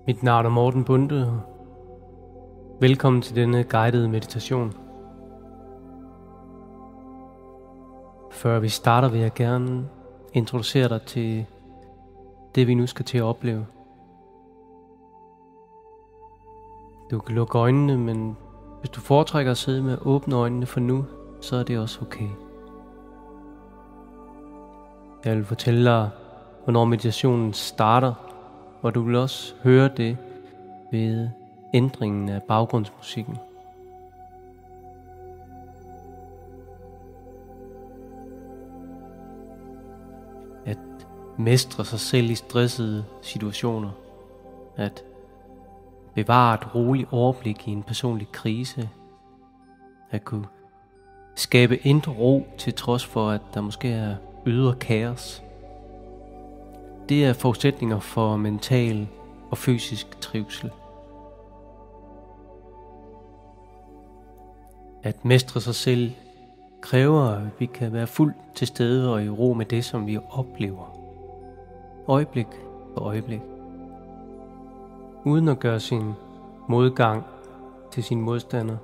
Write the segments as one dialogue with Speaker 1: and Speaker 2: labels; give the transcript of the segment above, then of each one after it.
Speaker 1: Mit navn er Morten Bunde. Velkommen til denne guidede meditation. Før vi starter, vil jeg gerne introducere dig til det, vi nu skal til at opleve. Du kan lukke øjnene, men hvis du foretrækker at sidde med åbne øjnene for nu, så er det også okay. Jeg vil fortælle dig, hvornår meditationen starter, og du vil også høre det ved ændringen af baggrundsmusikken. At mestre sig selv i stressede situationer. At bevare et roligt overblik i en personlig krise. At kunne skabe indre ro til trods for, at der måske er ydre kaos. Det er forudsætninger for mental og fysisk trivsel. At mestre sig selv kræver, at vi kan være fuldt til stede og i ro med det, som vi oplever. Øjeblik for øjeblik. Uden at gøre sin modgang til sin modstander.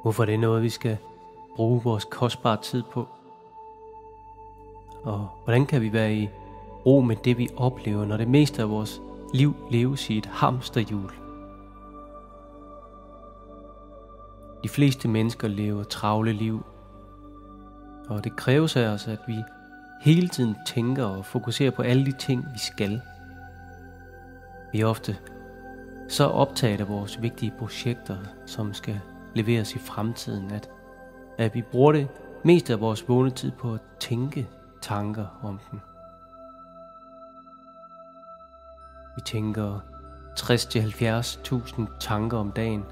Speaker 1: Hvorfor det er noget, vi skal bruge vores kostbare tid på. Og hvordan kan vi være i ro med det, vi oplever, når det meste af vores liv leves i et hamsterhjul? De fleste mennesker lever travle liv, og det kræves af os, at vi hele tiden tænker og fokuserer på alle de ting, vi skal. Vi er ofte så optaget af vores vigtige projekter, som skal leveres i fremtiden, at vi bruger det meste af vores vågne tid på at tænke tanker om dem. Vi tænker 60-70.000 tanker om dagen,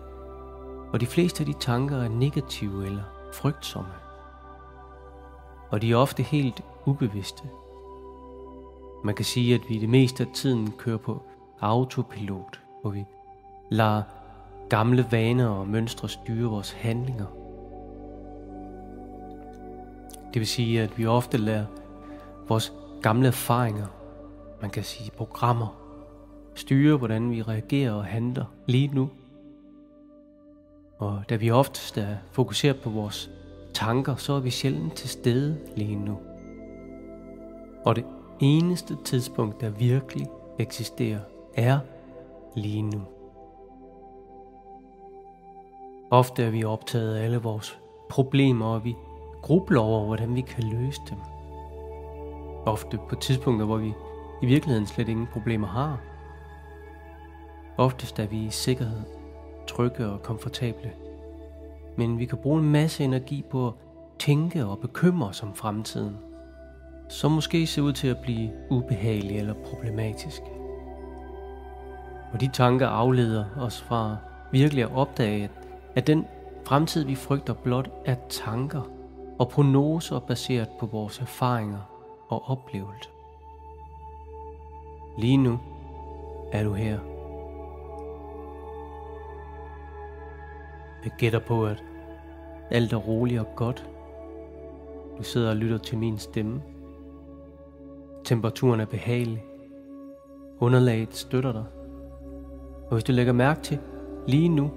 Speaker 1: og de fleste af de tanker er negative eller frygtsomme. Og de er ofte helt ubevidste. Man kan sige, at vi det meste af tiden kører på autopilot, hvor vi lader gamle vaner og mønstre styre vores handlinger. Det vil sige, at vi ofte lader vores gamle erfaringer, man kan sige programmer, styre hvordan vi reagerer og handler lige nu. Og da vi oftest er fokuseret på vores tanker, så er vi sjældent til stede lige nu. Og det eneste tidspunkt, der virkelig eksisterer, er lige nu. Ofte er vi optaget af alle vores problemer, og vi grubler over, hvordan vi kan løse dem. Ofte på tidspunkter, hvor vi i virkeligheden slet ingen problemer har. Oftest er vi i sikkerhed, trygge og komfortable. Men vi kan bruge en masse energi på at tænke og bekymre os om fremtiden, som måske ser ud til at blive ubehagelig eller problematisk. Og de tanker afleder os fra virkelig at opdage, at den fremtid, vi frygter, blot er tanker og prognoser baseret på vores erfaringer og oplevelser. Lige nu er du her. Jeg gætter på, at alt er roligt og godt. Du sidder og lytter til min stemme. Temperaturen er behagelig. Underlaget støtter dig. Og hvis du lægger mærke til lige nu,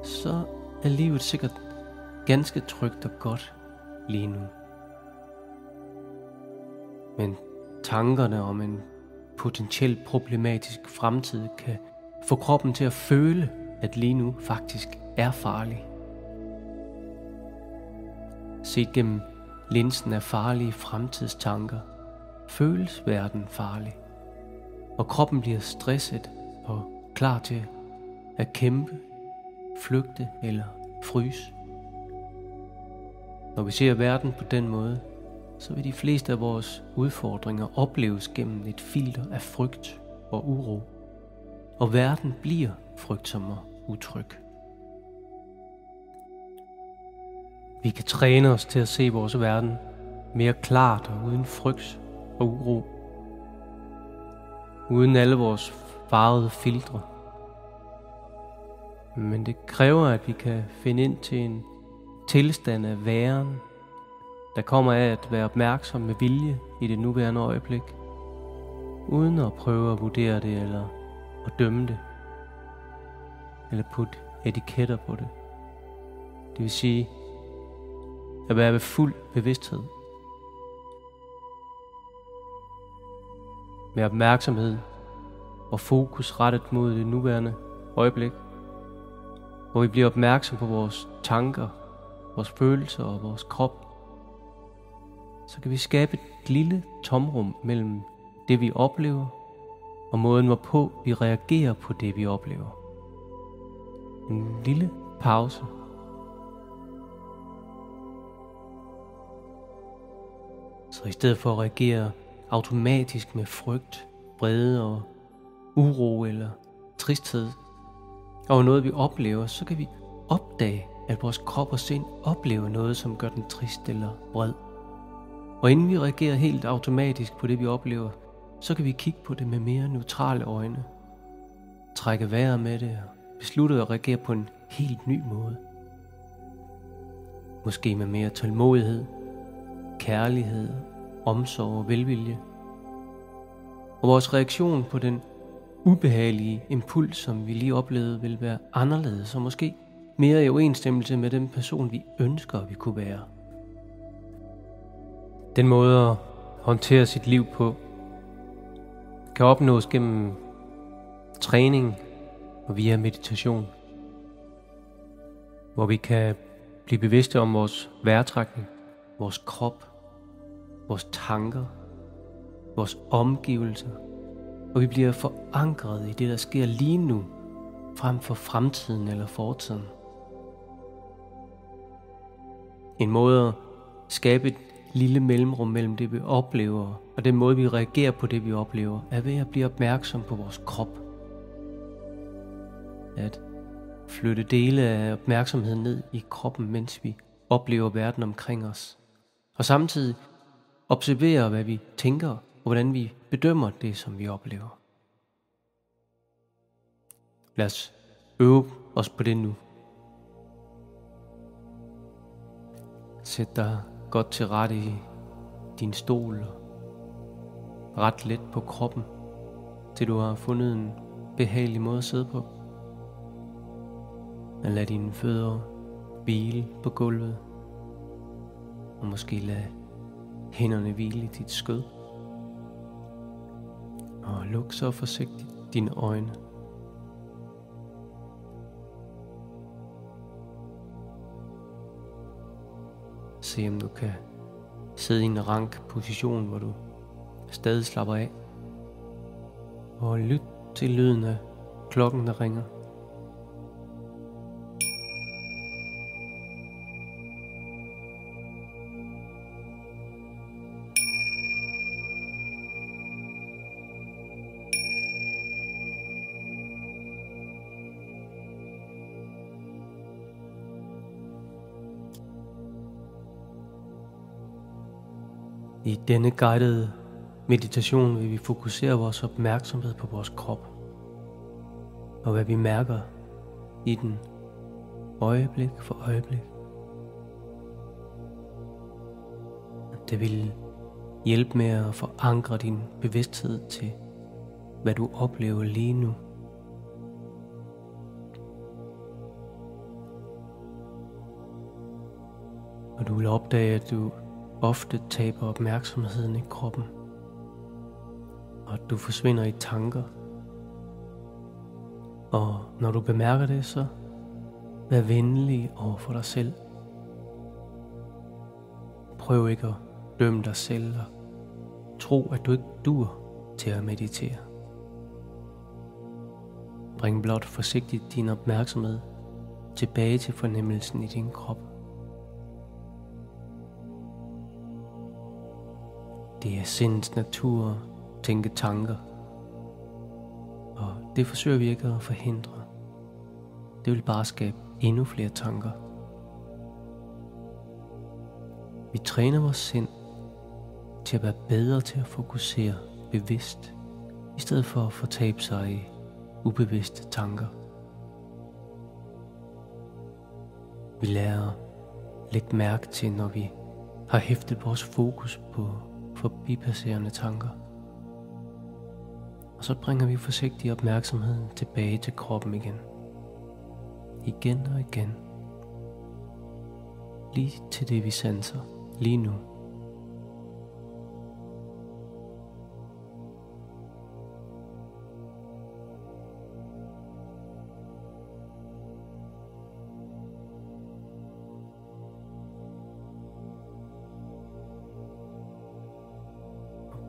Speaker 1: så er livet sikkert ganske trygt og godt lige nu. Men tankerne om en potentielt problematisk fremtid kan få kroppen til at føle, at lige nu faktisk er farlig. Set gennem linsen af farlige fremtidstanker, føles verden farlig, og kroppen bliver stresset og klar til at kæmpe, flygte eller fryse. Når vi ser verden på den måde, så vil de fleste af vores udfordringer opleves gennem et filter af frygt og uro, og verden bliver frygtsom og utryg. Vi kan træne os til at se vores verden mere klart og uden frygt og uro, uden alle vores farvede filtre. Men det kræver, at vi kan finde ind til en tilstand af væren, der kommer af at være opmærksom med vilje i det nuværende øjeblik, uden at prøve at vurdere det eller at dømme det, eller putte etiketter på det. Det vil sige at være ved fuld bevidsthed. Med opmærksomhed og fokus rettet mod det nuværende øjeblik, hvor vi bliver opmærksom på vores tanker, vores følelser og vores krop, så kan vi skabe et lille tomrum mellem det vi oplever og måden hvorpå vi reagerer på det vi oplever. En lille pause. Så i stedet for at reagere automatisk med frygt, vrede og uro eller tristhed over noget vi oplever, så kan vi opdage, at vores krop og sind oplever noget, som gør den trist eller vred. Og inden vi reagerer helt automatisk på det vi oplever, så kan vi kigge på det med mere neutrale øjne, trække vejret med det og beslutte at reagere på en helt ny måde. Måske med mere tålmodighed, kærlighed, omsorg og velvilje. Og vores reaktion på den ubehagelige impuls, som vi lige oplevede, vil være anderledes og måske mere i overensstemmelse med den person, vi ønsker, vi kunne være. Den måde at håndtere sit liv på kan opnås gennem træning og via meditation, hvor vi kan blive bevidste om vores vejrtrækning, vores krop, vores tanker, vores omgivelser, og vi bliver forankret i det, der sker lige nu, frem for fremtiden eller fortiden. En måde at skabe et lille mellemrum mellem det, vi oplever, og den måde, vi reagerer på det, vi oplever, er ved at blive opmærksom på vores krop. At flytte dele af opmærksomheden ned i kroppen, mens vi oplever verden omkring os. Og samtidig observere, hvad vi tænker, og hvordan vi bedømmer det, som vi oplever. Lad os øve os på det nu. Sæt dig godt til rette i din stol og ret let på kroppen, til du har fundet en behagelig måde at sidde på. Og lad dine fødder hvile på gulvet, og måske lad hænderne hvile i dit skød. Og luk så forsigtigt dine øjne. Se om du kan sidde i en rank position, hvor du stadig slapper af. Og lyt til lyden af klokken, der ringer. I denne guidede meditation vil vi fokusere vores opmærksomhed på vores krop, og hvad vi mærker i den øjeblik for øjeblik. Det vil hjælpe med at forankre din bevidsthed til, hvad du oplever lige nu. Og du vil opdage, at du ofte taber opmærksomheden i kroppen, og at du forsvinder i tanker. Og når du bemærker det, så vær venlig over for dig selv. Prøv ikke at dømme dig selv og tro, at du ikke duer til at meditere. Bring blot forsigtigt din opmærksomhed tilbage til fornemmelsen i din krop. Det er sindets natur at tænke tanker, og det forsøger vi ikke at forhindre. Det vil bare skabe endnu flere tanker. Vi træner vores sind til at være bedre til at fokusere bevidst, i stedet for at fortabe sig i ubevidste tanker. Vi lærer at lægge mærke til, når vi har hæftet vores fokus på forbipasserende tanker. Og så bringer vi forsigtigt opmærksomheden tilbage til kroppen igen. Igen og igen. Lige til det vi sanser lige nu.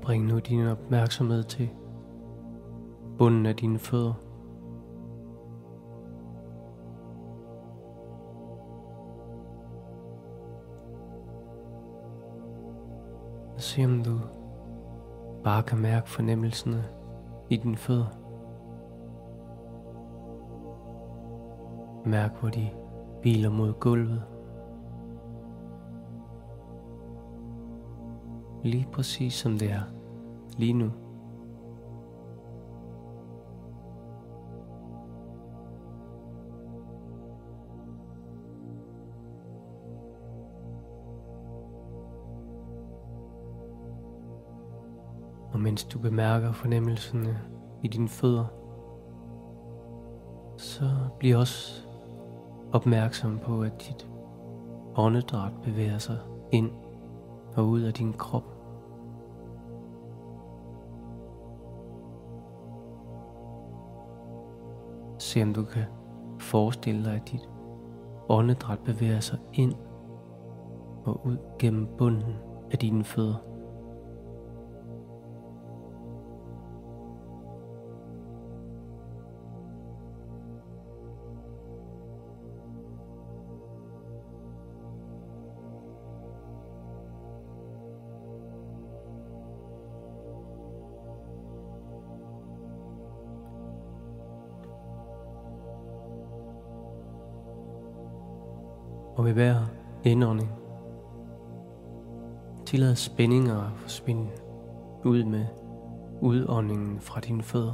Speaker 1: Bring nu din opmærksomhed til bunden af dine fødder. Og se om du bare kan mærke fornemmelserne i dine fødder. Mærk hvor de hviler mod gulvet. Lige præcis som det er lige nu. Og mens du bemærker fornemmelserne i dine fødder, så bliv også opmærksom på, at dit åndedræt bevæger sig ind og ud af din krop. Se om du kan forestille dig, at dit åndedræt bevæger sig ind og ud gennem bunden af dine fødder. Og ved hver indånding tillad spændinger at forsvinde ud med udåndingen fra dine fødder.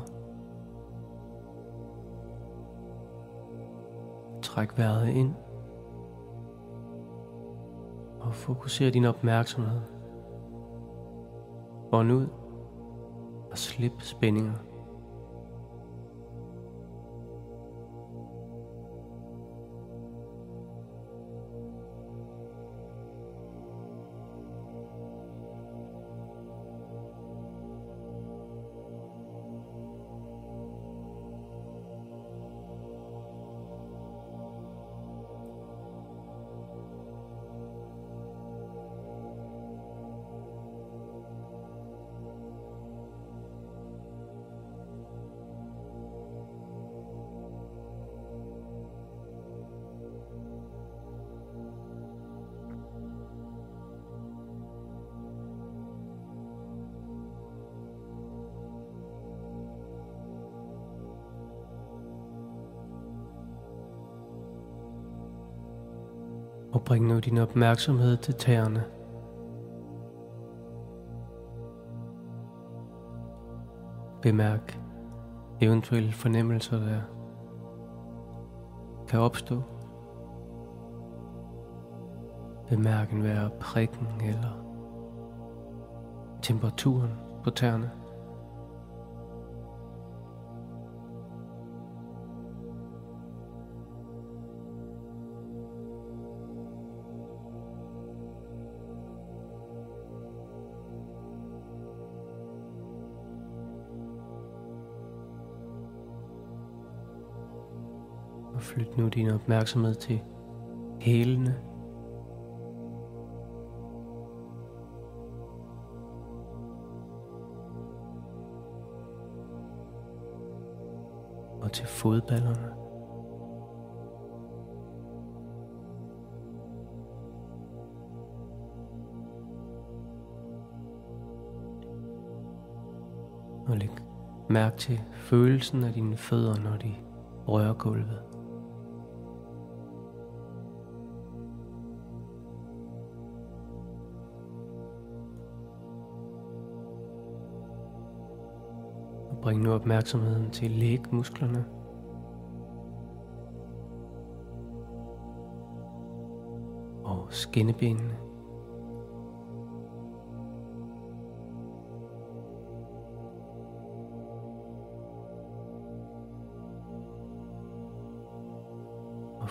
Speaker 1: Træk vejret ind og fokuser din opmærksomhed. Ånd ud og slip spændinger. Og bring nu din opmærksomhed til tæerne. Bemærk eventuelle fornemmelser, der kan opstå. Bemærk enhver prikken eller temperaturen på tæerne. Og flyt nu din opmærksomhed til hælene. Og til fodballerne. Og læg mærke til følelsen af dine fødder, når de rører gulvet. Bring nu opmærksomheden til lægmusklerne. Og skinnebenene.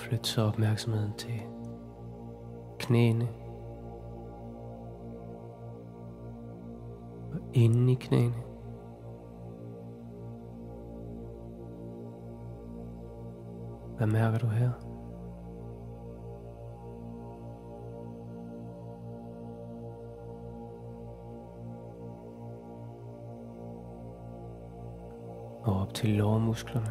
Speaker 1: Flyt så opmærksomheden til knæene. Og inden i knæene. Hvad mærker du her? Og op til lårmusklerne.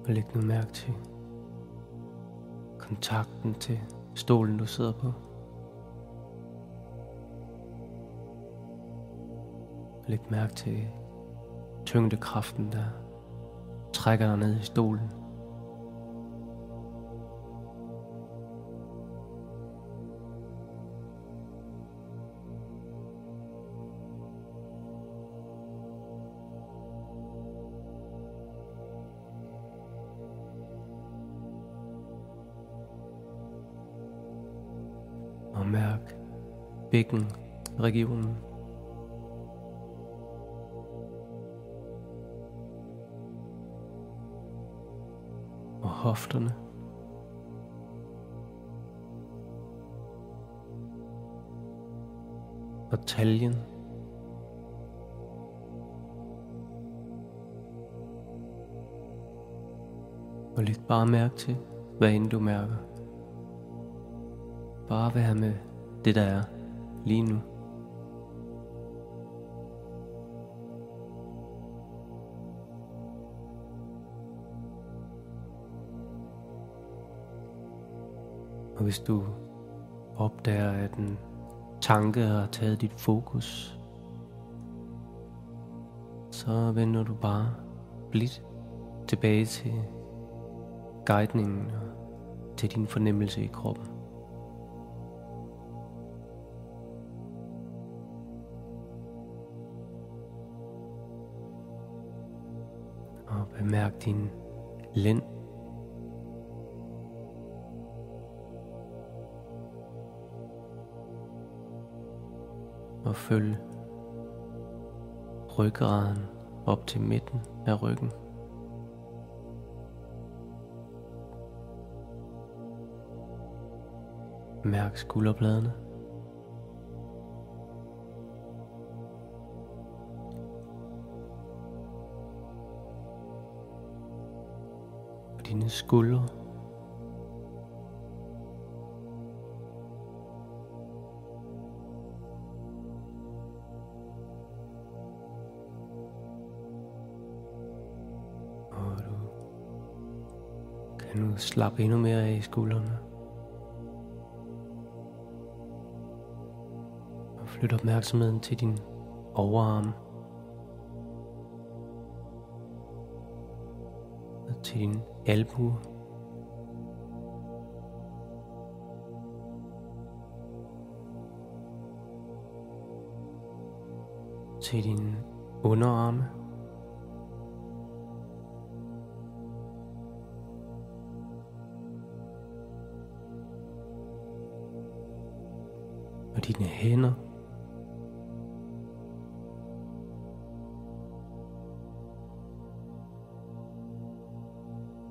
Speaker 1: Og læg nu mærke til kontakten til stolen, du sidder på. Læg mærke til tyngdekraften, der trækker dig ned i stolen. Og mærk bækkenregionen. Og hofterne. Og taljen. Og læg bare mærke til, hvad end du mærker. Bare vær med det, der er lige nu. Og hvis du opdager, at en tanke har taget dit fokus, så vender du bare blidt tilbage til guidningen og til din fornemmelse i kroppen. Og bemærk din lænd. Og følg ryggraden op til midten af ryggen. Mærk skulderbladene. Og dine skuldre. Og du kan nu slappe endnu mere af i skuldrene. Flyt opmærksomheden til din overarm. Og til din albue. Til din underarme. Og dine hænder.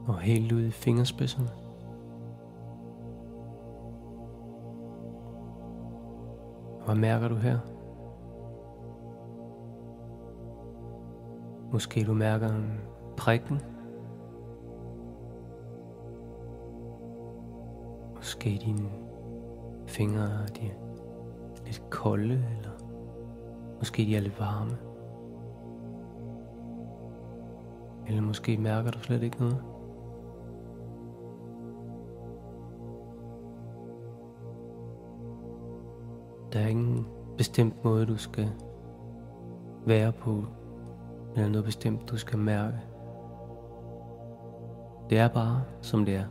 Speaker 1: Og helt ud i fingerspidserne. Hvad mærker du her? Måske du mærker en prikken. Måske dine fingre de er lidt kolde, eller måske de er lidt varme. Eller måske mærker du slet ikke noget. Der er ingen bestemt måde, du skal være på, eller noget bestemt, du skal mærke. Det er bare, som det er.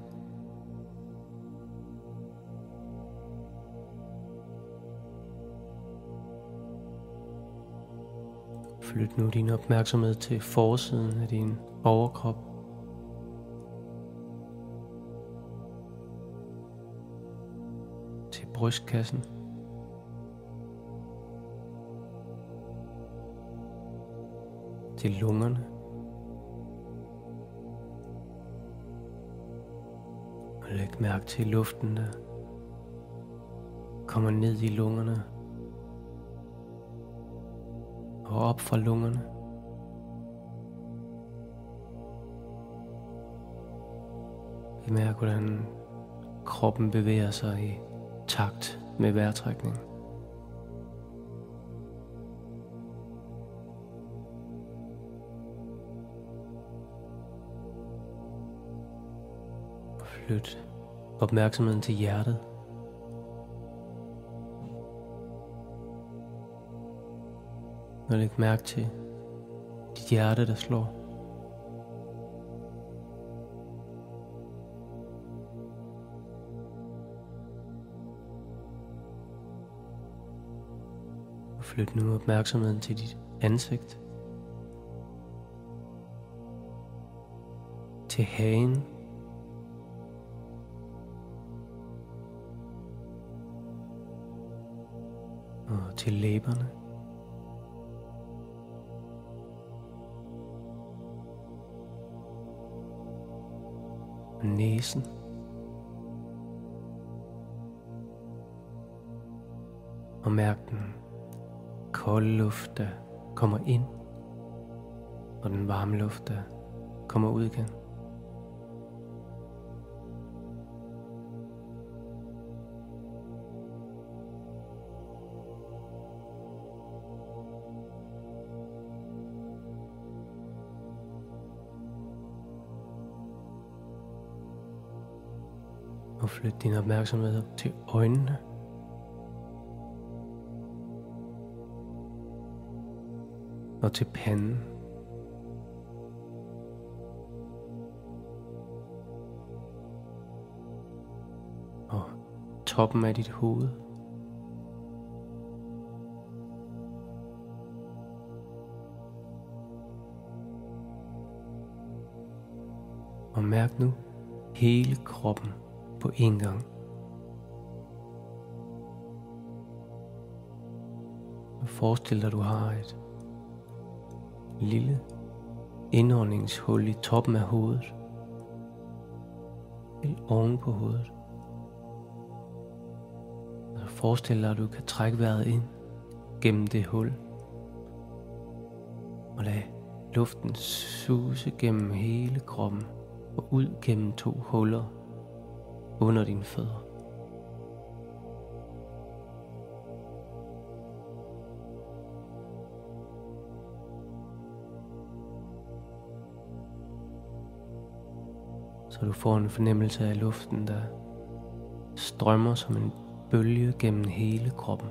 Speaker 1: Flyt nu din opmærksomhed til forsiden af din overkrop. til brystkassen, til lungerne, og læg mærke til luften, der kommer ned i lungerne og op fra lungerne. Bemærk, hvordan kroppen bevæger sig i takt med vejrtrækningen. Flyt opmærksomheden til hjertet. Og læg mærke til dit hjerte, der slår. Og flyt nu opmærksomheden til dit ansigt. Til hagen. Og til læberne. Næsen. Og mærk den kolde luft, der kommer ind, og den varme luft, der kommer ud igen. Og flyt din opmærksomhed op til øjnene. Og til panden. Og toppen af dit hoved. Og mærk nu hele kroppen på én gang. Og forestil dig, at du har et lille indåndingshul i toppen af hovedet. Helt oven på hovedet. Og forestil dig, at du kan trække vejret ind gennem det hul. Og lad luften suse gennem hele kroppen og ud gennem 2 huller under dine fødder. Så du får en fornemmelse af luften, der strømmer som en bølge gennem hele kroppen.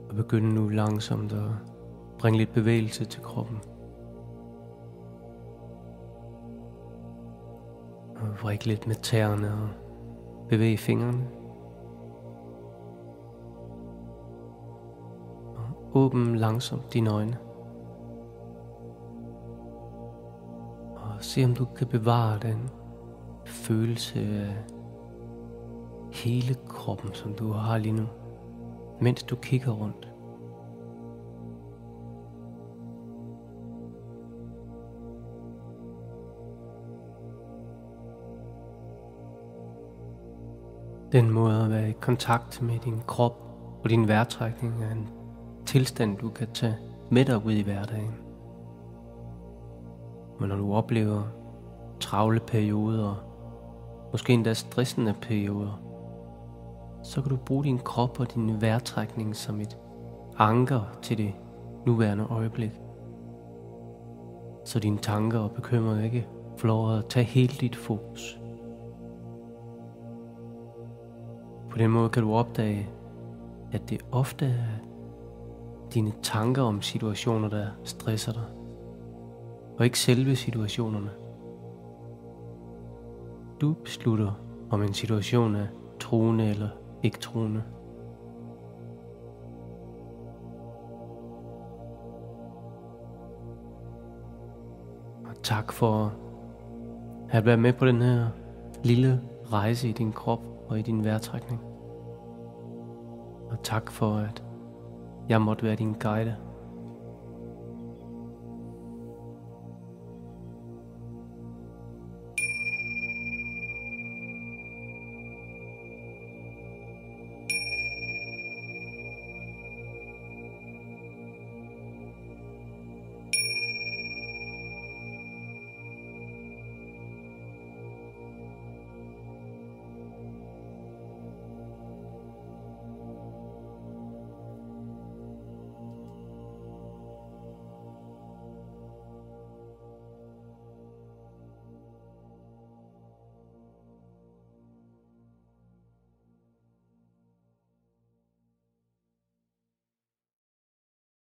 Speaker 1: Og begynd nu langsomt at bringe lidt bevægelse til kroppen. Og vrik lidt med tæerne og bevæg fingrene. Og åbn langsomt dine øjne. Og se om du kan bevare den følelse af hele kroppen, som du har lige nu, mens du kigger rundt. Den måde at være i kontakt med din krop og din vejrtrækning er en tilstand, du kan tage med dig ud i hverdagen. Men når du oplever travle perioder, måske endda stressende perioder, så kan du bruge din krop og din vejrtrækning som et anker til det nuværende øjeblik. Så dine tanker og bekymringer ikke får lov at tage hele dit fokus. På den måde kan du opdage, at det ofte er dine tanker om situationer, der stresser dig, og ikke selve situationerne. du beslutter, om en situation er truende eller ikke truende. Og tak for at være med på den her lille rejse i din krop og i din vejrtrækning. Og tak for, at jeg måtte være din guide.